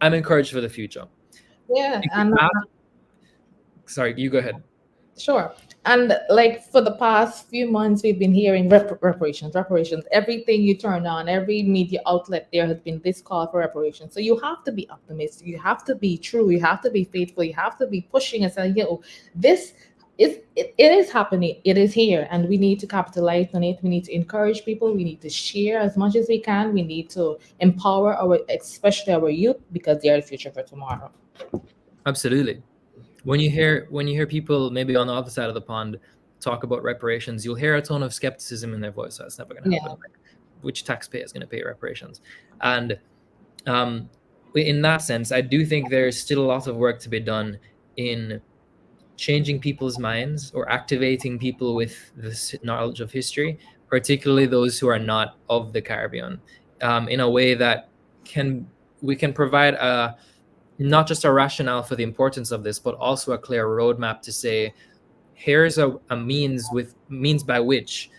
I'm encouraged for the future. Yeah. And sorry, you go ahead. Sure. And like for the past few months, we've been hearing reparations. Everything you turn on, every media outlet, there has been this call for reparations. So you have to be optimistic. You have to be true. You have to be faithful. You have to be pushing and saying, this it is happening. It is here, and we need to capitalize on it. We need to encourage people. We need to share as much as we can. We need to empower especially our youth, because they are the future for tomorrow. Absolutely. When you hear people maybe on the other side of the pond talk about reparations, you'll hear a tone of skepticism in their voice. That's never going to happen. Like, which taxpayer is going to pay reparations? And in that sense, I do think there's still a lot of work to be done in changing people's minds or activating people with this knowledge of history, particularly those who are not of the Caribbean, in a way that we can provide not just a rationale for the importance of this, but also a clear roadmap to say, here's a means by which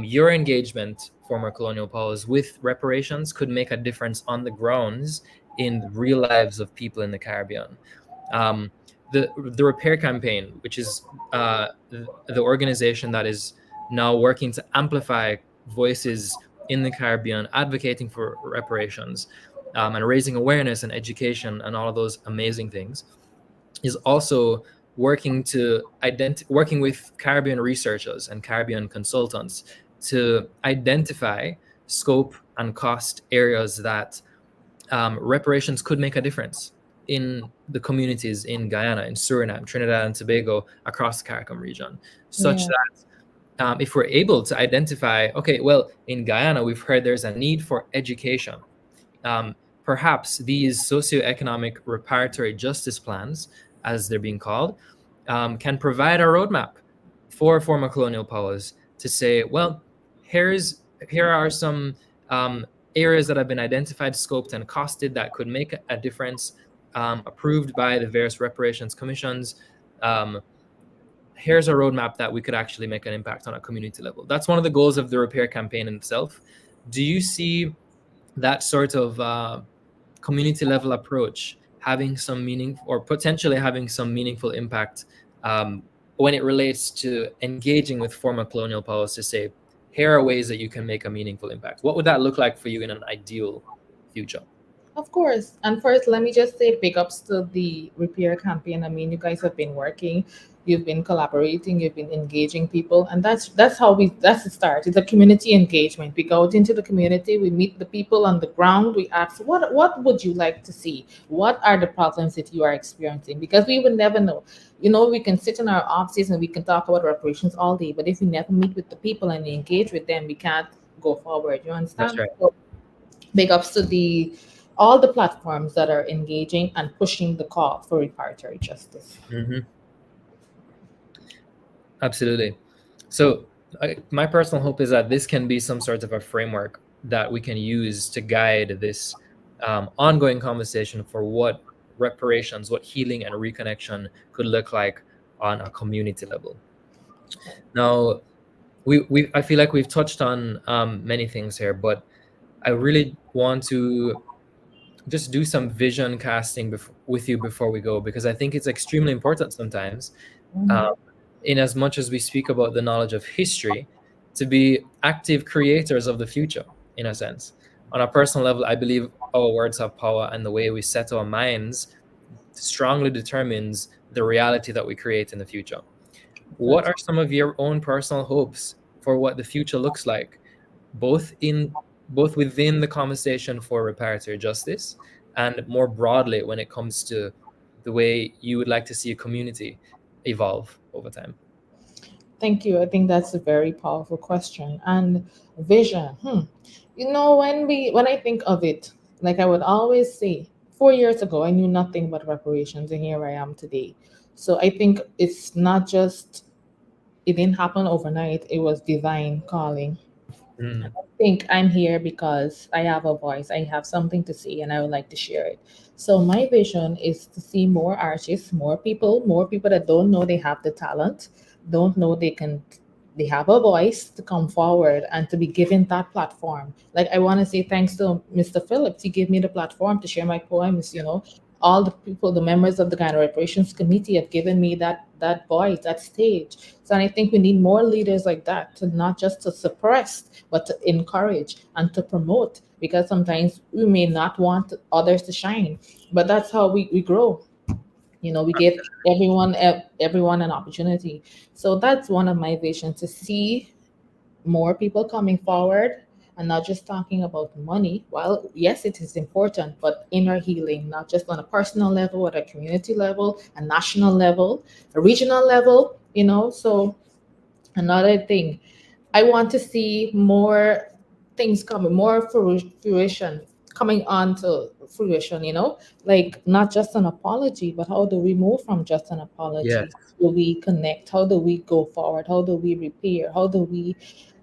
your engagement, former colonial powers, with reparations could make a difference on the grounds in the real lives of people in the Caribbean. The Repair Campaign, which is the organization that is now working to amplify voices in the Caribbean, advocating for reparations, and raising awareness and education and all of those amazing things, is also working with Caribbean researchers and Caribbean consultants to identify scope and cost areas that reparations could make a difference in the communities in Guyana, in Suriname, Trinidad and Tobago, across the CARICOM region, such that if we're able to identify, okay, well, in Guyana, we've heard there's a need for education. Perhaps these socioeconomic reparatory justice plans, as they're being called, can provide a roadmap for former colonial powers to say, well, here are some areas that have been identified, scoped, and costed that could make a difference, approved by the various reparations commissions. Here's a roadmap that we could actually make an impact on a community level. That's one of the goals of the Repair Campaign in itself. Do you see that sort of community level approach having some meaning, or potentially having some meaningful impact when it relates to engaging with former colonial powers to say, here are ways that you can make a meaningful impact? What would that look like for you in an ideal future? Of course. And first, let me just say big ups to the Repair Campaign. I mean, you guys have been working. you've been collaborating, you've been engaging people, and that's that's the start. It's a community engagement. We go out into the community, we meet the people on the ground, we ask what would you like to see? What are the problems that you are experiencing? Because we would never know. We can sit in our offices and we can talk about reparations all day, but if we never meet with the people and engage with them, we can't go forward. You That's understand? right. So big ups to all the platforms that are engaging and pushing the call for reparatory justice. Mm-hmm. Absolutely. So my personal hope is that this can be some sort of a framework that we can use to guide this ongoing conversation for what reparations, what healing and reconnection could look like on a community level. Now, I feel like we've touched on many things here, but I really want to just do some vision casting with you before we go, because I think it's extremely important sometimes, in as much as we speak about the knowledge of history, to be active creators of the future, in a sense. On a personal level, I believe our words have power, and the way we set our minds strongly determines the reality that we create in the future. What are some of your own personal hopes for what the future looks like, both within the conversation for reparatory justice and more broadly when it comes to the way you would like to see a community evolve over time? Thank you. I think that's a very powerful question. And vision. When I think of it, like I would always say, 4 years ago I knew nothing about reparations, and here I am today. So I think it's not just, it didn't happen overnight. It was divine calling. Mm. I think I'm here because I have a voice, I have something to say, and I would like to share it. So my vision is to see more artists, more people that don't know they have the talent, don't know they have a voice, to come forward and to be given that platform. Like, I want to say thanks to Mr. Phillips. He gave me the platform to share my poems. All the people, the members of the Guyana Reparations Committee have given me that voice, that stage. So, and I think we need more leaders like that, to not just to suppress, but to encourage and to promote. Because sometimes we may not want others to shine, but that's how we grow. We give everyone an opportunity. So that's one of my visions, to see more people coming forward and not just talking about money. Well, yes, it is important, but inner healing, not just on a personal level, at a community level, a national level, a regional level. So another thing, I want to see more things coming, more fruition coming on to fruition, like not just an apology, but how do we move from just an Yes. apology? How do we connect? How do we go forward? How do we repair? How do we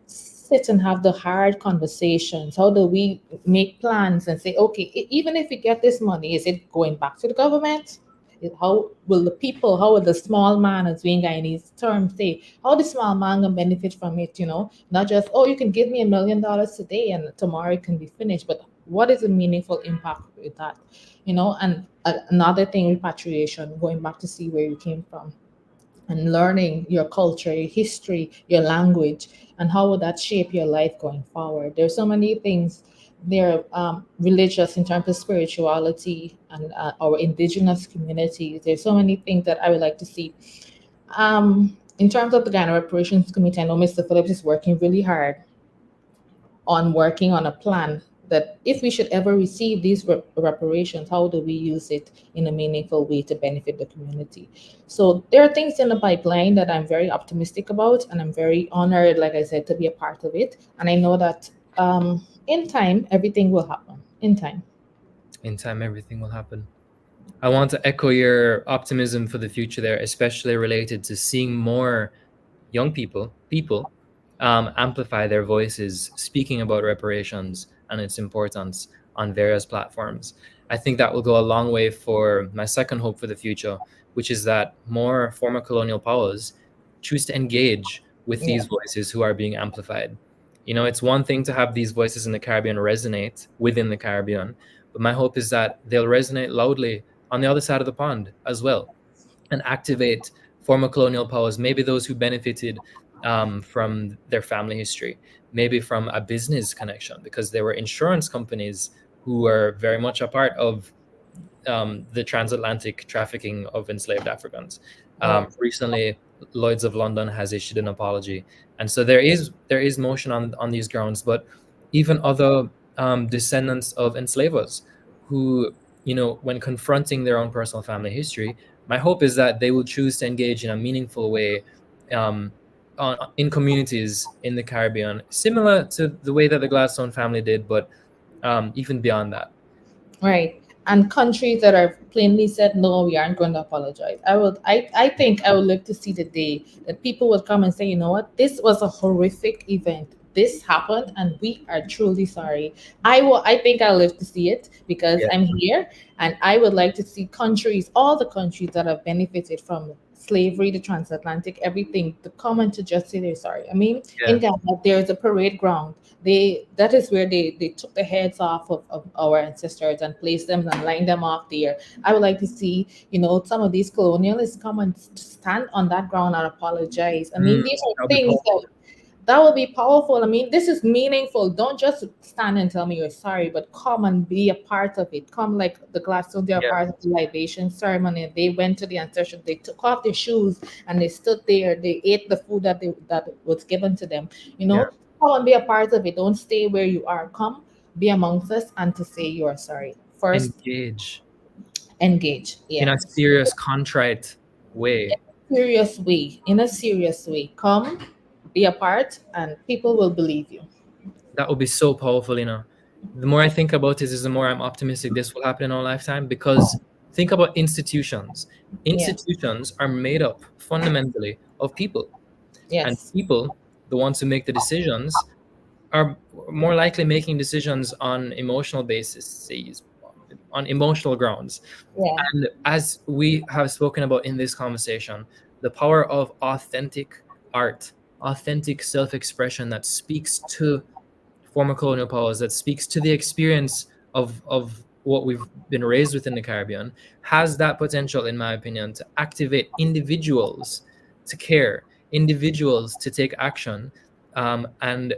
sit and have the hard conversations? How do we make plans and say, okay, even if we get this money, is it going back to the government? How will the people, how will the small man, as we in Guyanese term say, how the small man can benefit from it? Not just, oh, you can give me $1 million today and tomorrow it can be finished, but what is a meaningful impact with that? And another thing, repatriation, going back to see where you came from and learning your culture, your history, your language, and how would that shape your life going forward. There's so many things. They're religious in terms of spirituality and our indigenous communities. There's so many things that I would like to see. In terms of the Guyana Reparations Committee, I know Mr. Phillips is working really hard on working on a plan that if we should ever receive these reparations, how do we use it in a meaningful way to benefit the community? So there are things in the pipeline that I'm very optimistic about, and I'm very honored, like I said, to be a part of it. And I know that in time, everything will happen. In time, Everything will happen. I want to echo your optimism for the future there, especially related to seeing more young people amplify their voices, speaking about reparations and its importance on various platforms. I think that will go a long way for my second hope for the future, which is that more former colonial powers choose to engage with these voices who are being amplified. It's one thing to have these voices in the Caribbean resonate within the Caribbean, but my hope is that they'll resonate loudly on the other side of the pond as well, and activate former colonial powers, maybe those who benefited from their family history, maybe from a business connection, because there were insurance companies who were very much a part of the transatlantic trafficking of enslaved Africans. Recently, Lloyd's of London has issued an apology, and so there is motion on these grounds. But even other descendants of enslavers who, when confronting their own personal family history, my hope is that they will choose to engage in a meaningful way in communities in the Caribbean, similar to the way that the Gladstone family did, but even beyond that. Right. And countries that are plainly said, no, we aren't going to apologize. I think I would like to see the day that people would come and say, you know what, this was a horrific event. This happened and we are truly sorry. I think I'll live to see it because Yeah. I'm here, and I would like to see countries, all the countries that have benefited from slavery, the transatlantic, everything, to come and to just say they're sorry. I mean, in Ghana, there's a parade ground. That is where they took the heads off of our ancestors and placed them and lined them off there. I would like to see, some of these colonialists come and stand on that ground and apologize. I mean, these are things that will be powerful. I mean, this is meaningful. Don't just stand and tell me you're sorry, but come and be a part of it. Come like the Gladstone, they're part of the libation ceremony. They went to the ancestors, they took off their shoes and they stood there. They ate the food that was given to them. Come and be a part of it. Don't stay where you are. Come, be amongst us, and to say you are sorry. First, engage. Yeah. In a serious, contrite way. In a serious way. Come, be a part, and people will believe you. That would be so powerful. The more I think about this, the more I'm optimistic this will happen in our lifetime, because think about institutions. Institutions are made up fundamentally of people. Yes. And people, the ones who make the decisions, are more likely making decisions on emotional basis, on emotional grounds. Yeah. And as we have spoken about in this conversation, the power of authentic art, authentic self-expression that speaks to former colonial powers, that speaks to the experience of what we've been raised with in the Caribbean, has that potential, in my opinion, to activate individuals to care, individuals to take action, and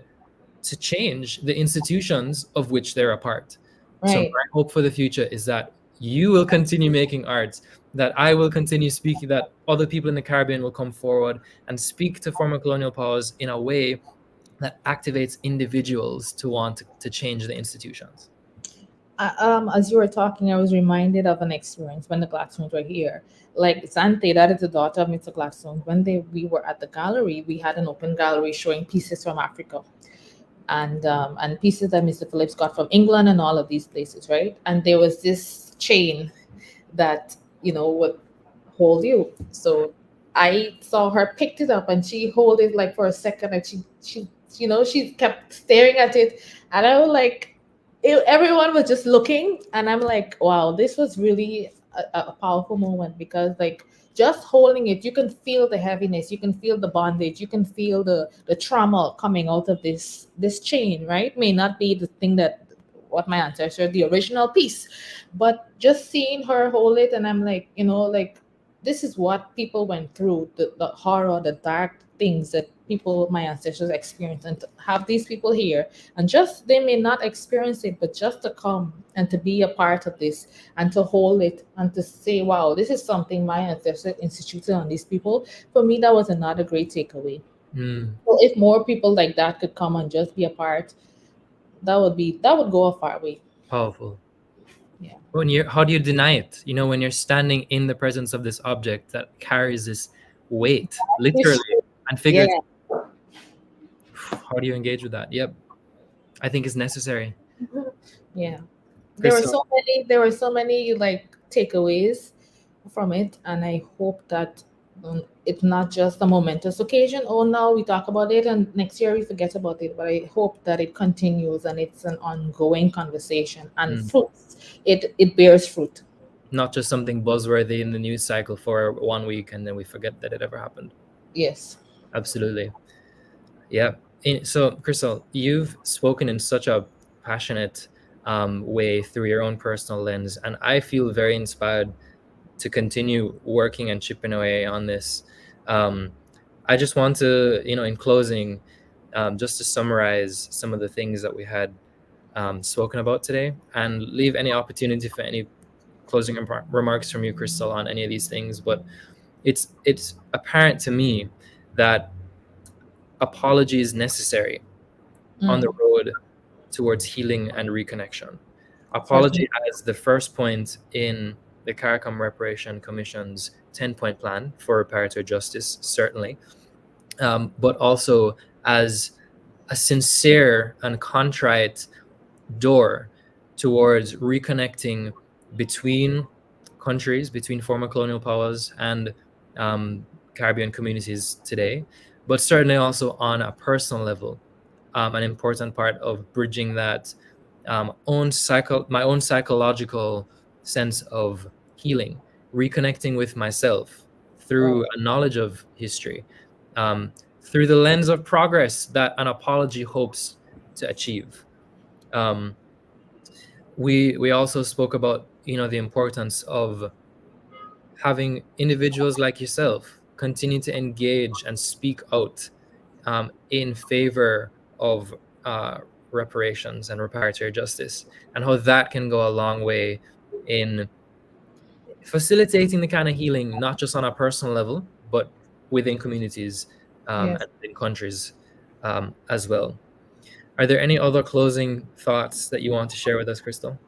to change the institutions of which they're a part. Right. So my hope for the future is that you will continue making art, that I will continue speaking, that other people in the Caribbean will come forward and speak to former colonial powers in a way that activates individuals to want to change the institutions. As you were talking, I was reminded of an experience when the Gladstones were here. Like Zante, that is the daughter of Mr. Gladstone. When we were at the gallery, we had an open gallery showing pieces from Africa, and pieces that Mr. Phillips got from England and all of these places, right? And there was this chain that would hold you. So I saw her picked it up and she hold it like for a second, and she kept staring at it, and I was like, everyone was just looking, and I'm like, wow, this was really a powerful moment, because like just holding it, you can feel the heaviness, you can feel the bondage, you can feel the trauma coming out of this chain, right? May not be the thing what my ancestor, the original piece, but just seeing her hold it, and I'm like, this is what people went through, the horror, the dark things that my ancestors experienced, and to have these people here, and just they may not experience it, but just to come and to be a part of this and to hold it and to say, wow, this is something my ancestors instituted on these people. For me, that was another great takeaway. So if more people like that could come and just be a part, that would go a far way. Powerful. Yeah. How do you deny it? When you're standing in the presence of this object that carries this weight, literally and figuratively. Yeah. How do you engage with that? Yep. I think it's necessary. Yeah. There were so many like takeaways from it, and I hope that it's not just a momentous occasion. Oh, now we talk about it and next year we forget about it. But I hope that it continues and it's an ongoing conversation and fruits. It bears fruit. Not just something buzzworthy in the news cycle for 1 week and then we forget that it ever happened. Yes. Absolutely. Yeah. So, Crystal, you've spoken in such a passionate way through your own personal lens, and I feel very inspired to continue working and chipping away on this. I just want to, in closing, just to summarize some of the things that we had spoken about today, and leave any opportunity for any closing remarks from you, Crystal, on any of these things. But it's apparent to me that apology is necessary on the road towards healing and reconnection. Apology as the first point in the CARICOM Reparation Commission's 10-point plan for reparatory justice, certainly, but also as a sincere and contrite door towards reconnecting between countries, between former colonial powers and Caribbean communities today, but certainly also on a personal level. An important part of bridging that my own psychological sense of healing, reconnecting with myself through a knowledge of history, through the lens of progress that an apology hopes to achieve. We also spoke about the importance of having individuals like yourself continue to engage and speak out in favor of reparations and reparatory justice, and how that can go a long way in facilitating the kind of healing, not just on a personal level, but within communities and within countries as well. Are there any other closing thoughts that you want to share with us, Crystal?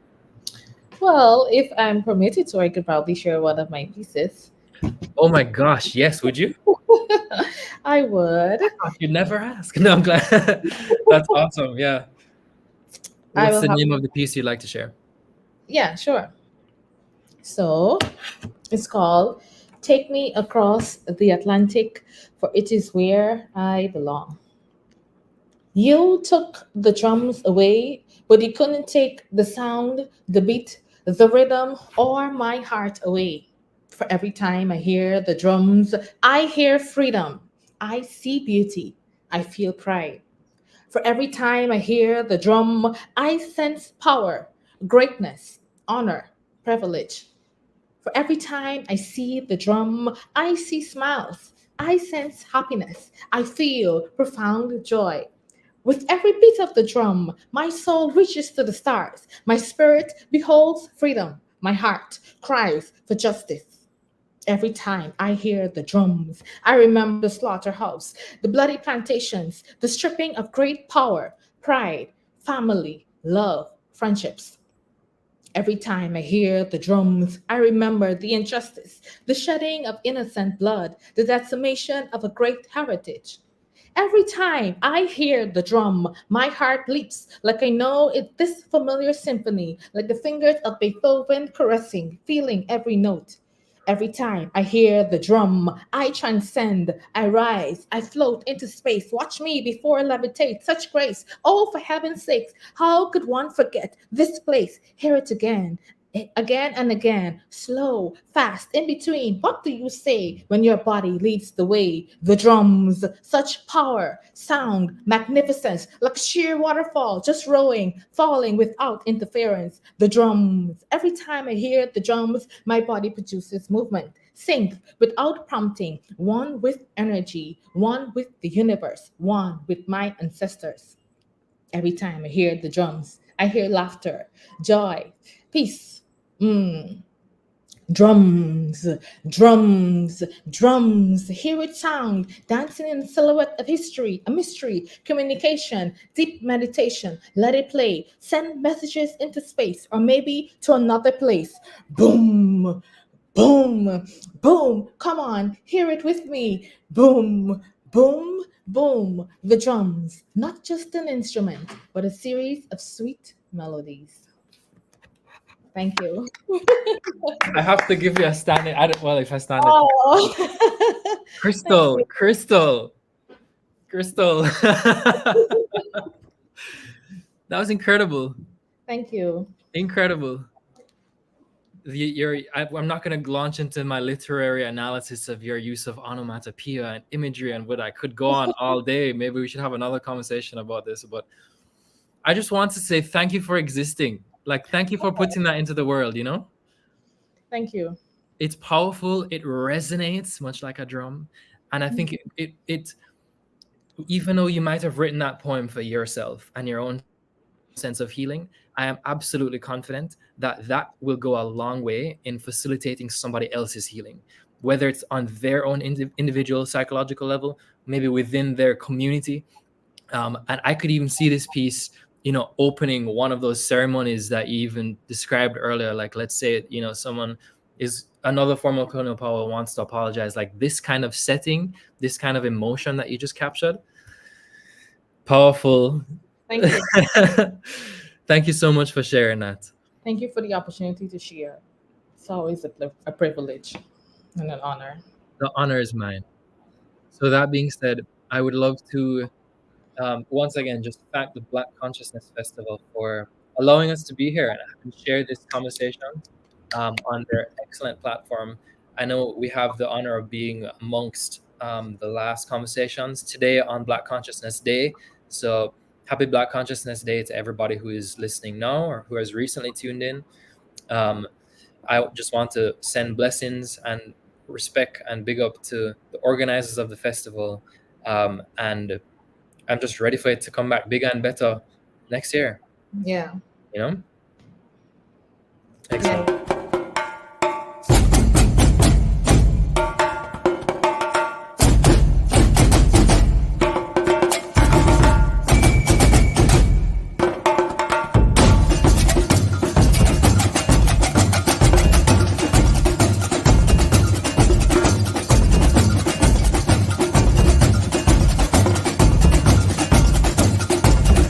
Well, if I'm permitted to, I could probably share one of my pieces. Oh my gosh, yes, would you? I would. You never ask. No, I'm glad. That's awesome. Yeah. What's the name of the piece you'd like to share? Yeah, sure. So it's called Take Me Across the Atlantic, for it is where I belong. You took the drums away, but you couldn't take the sound, the beat, the rhythm, or my heart away. For every time I hear the drums, I hear freedom. I see beauty. I feel pride. For every time I hear the drum, I sense power, greatness, honor, privilege. For every time I see the drum, I see smiles. I sense happiness. I feel profound joy. With every beat of the drum, my soul reaches to the stars. My spirit beholds freedom. My heart cries for justice. Every time I hear the drums, I remember the slaughterhouse, the bloody plantations, the stripping of great power, pride, family, love, friendships. Every time I hear the drums, I remember the injustice, the shedding of innocent blood, the decimation of a great heritage. Every time I hear the drum, my heart leaps like I know it this familiar symphony, like the fingers of Beethoven caressing, feeling every note. Every time I hear the drum, I transcend, I rise, I float into space. Watch me before I levitate, such grace. Oh, for heaven's sakes, how could one forget this place? Hear it again and again, slow, fast, in between. What do you say when your body leads the way? The drums, such power, sound, magnificence, like sheer waterfall, just rolling, falling without interference. The drums, every time I hear the drums, my body produces movement. Sync without prompting, one with energy, one with the universe, one with my ancestors. Every time I hear the drums, I hear laughter, joy, peace. Mm. Drums, drums, drums. Hear it sound, dancing in the silhouette of history, a mystery, communication, deep meditation. Let it play. Send messages into space or maybe to another place. Boom, boom, boom. Come on, hear it with me. Boom, boom, boom. The drums, not just an instrument, but a series of sweet melodies. Thank you. I have to give you a standing. Well, if I stand it. Oh. Crystal. That was incredible. Thank you. Incredible. I'm not going to launch into my literary analysis of your use of onomatopoeia and imagery and what I could go on all day. Maybe we should have another conversation about this. But I just want to say thank you for existing. Like, thank you for putting that into the world, Thank you. It's powerful. It resonates much like a drum. And I think it even though you might have written that poem for yourself and your own sense of healing, I am absolutely confident that that will go a long way in facilitating somebody else's healing. whether it's on their own individual psychological level, maybe within their community. And I could even see this piece, opening one of those ceremonies that you even described earlier. Like, let's say, someone is another form of colonial power wants to apologize, like this kind of setting, this kind of emotion that you just captured. Powerful. Thank you. Thank you so much for sharing that. Thank you for the opportunity to share. It's always a privilege and an honor. The honor is mine. So that being said, I would love to once again just thank the Black Consciousness Festival for allowing us to be here and share this conversation on their excellent platform. I know we have the honor of being amongst the last conversations today on Black Consciousness Day. So happy Black Consciousness Day to everybody who is listening now or who has recently tuned in. I just want to send blessings and respect and big up to the organizers of the festival. And I'm just ready for it to come back bigger and better next year. Yeah. Excellent.